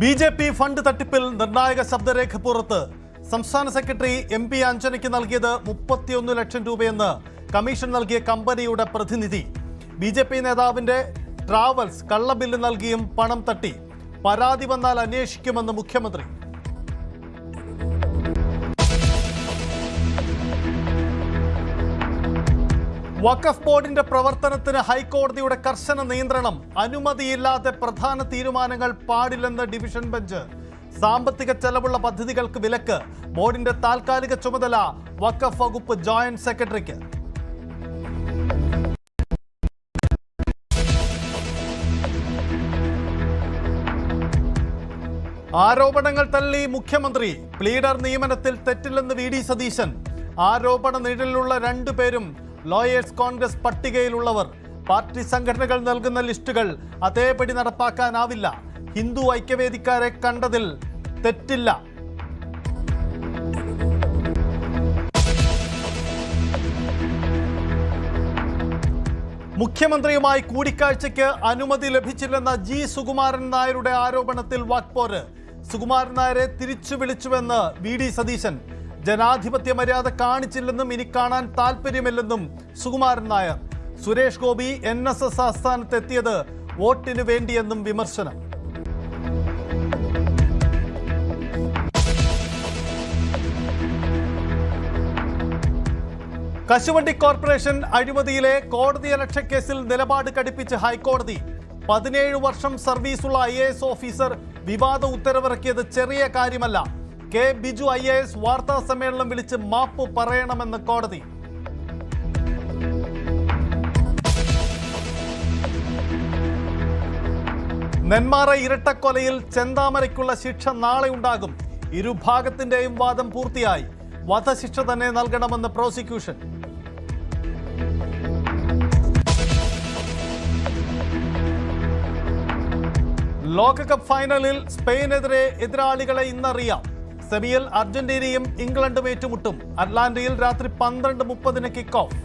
BJP. Fund തട്ടിപ്പിൽ നിർണായക ശബ്ദരേഖ പുറത്ത്. സംസ്ഥാന സെക്രട്ടറി MP അഞ്ജനയ്ക്ക് നൽകിയത് 31 ലക്ഷം രൂപയെന്ന് കമ്മീഷൻ നൽകിയ കമ്പനിയുടെ പ്രതിനിധി. ബി.ജെ.പി. നേതാവിന്റെ ട്രാവൽസ് കള്ളബില്ല് നൽകിയും പണം തട്ടി. പരാതി വന്നാൽ അന്വേഷിക്കുമെന്ന് മുഖ്യമന്ത്രി. വഖഫ് ബോർഡിന്റെ പ്രവർത്തനത്തിന് ഹൈക്കോടതിയുടെ കർശന നിയന്ത്രണം. അനുമതിയില്ലാതെ പ്രധാന തീരുമാനങ്ങൾ പാടില്ലെന്ന് ഡിവിഷൻ ബെഞ്ച്. സാമ്പത്തിക ചെലവുള്ള പദ്ധതികൾക്ക് വിലക്ക്. ബോർഡിന്റെ താൽക്കാലിക ചുമതല വഖഫ് വകുപ്പ് ജോയിന്റ് സെക്രട്ടറിക്ക്. ആരോപണങ്ങൾ തള്ളി മുഖ്യമന്ത്രി. പ്ലീഡർ നിയമനത്തിൽ തെറ്റില്ലെന്ന് VD സതീശൻ. ആരോപണ നിഴലിലുള്ള 2 പേരും ലോയേഴ്സ് കോൺഗ്രസ് പട്ടികയിലുള്ളവർ. പാർട്ടി സംഘടനകൾ നൽകുന്ന ലിസ്റ്റുകൾ അതേപടി നടപ്പാക്കാനാവില്ല. ഹിന്ദു ഐക്യവേദിക്കാരെ കണ്ടതിൽ തെറ്റില്ല. മുഖ്യമന്ത്രിയുമായി കൂടിക്കാഴ്ചയ്ക്ക് അനുമതി ലഭിച്ചില്ലെന്ന G. സുകുമാരൻ നായരുടെ ആരോപണത്തിൽ വാക്പോര്. സുകുമാരൻ നായരെ തിരിച്ചു വിളിച്ചുവെന്ന് VD സതീശൻ. ജനാധിപത്യ മര്യാദ കാണിച്ചില്ലെന്നും ഇനി കാണാൻ താല്പര്യമില്ലെന്നും സുകുമാരൻ നായർ. സുരേഷ് ഗോപി NSS ആസ്ഥാനത്തെത്തിയത് വോട്ടിനു വേണ്ടിയെന്നും വിമർശനം. കശുവണ്ടി കോർപ്പറേഷൻ അഴിമതിയിലെ കോടതിയലക്ഷ്യ കേസിൽ നിലപാട് കടുപ്പിച്ച് ഹൈക്കോടതി. 17 വർഷം സർവീസുള്ള IAS ഓഫീസർ വിവാദ ഉത്തരവിറക്കിയത് ചെറിയ കാര്യമല്ല. K. ബിജു IAS വാർത്താ സമ്മേളനം വിളിച്ച് മാപ്പ് പറയണമെന്ന് കോടതി. നെന്മാറ ഇരട്ടക്കൊലയിൽ ചെന്താമരയ്ക്കുള്ള ശിക്ഷ നാളെ ഉണ്ടാകും. ഇരുഭാഗത്തിന്റെയും വാദം പൂർത്തിയായി. വധശിക്ഷ തന്നെ നൽകണമെന്ന് പ്രോസിക്യൂഷൻ. ലോകകപ്പ് ഫൈനലിൽ സ്പെയിനെതിരെ എതിരാളികളെ ഇന്നറിയാം. സെമിയിൽ അർജന്റീനയും ഇംഗ്ലണ്ടും ഏറ്റുമുട്ടും. അറ്റ്ലാന്റയിൽ രാത്രി 12:30 കിക്ക് ഓഫ്.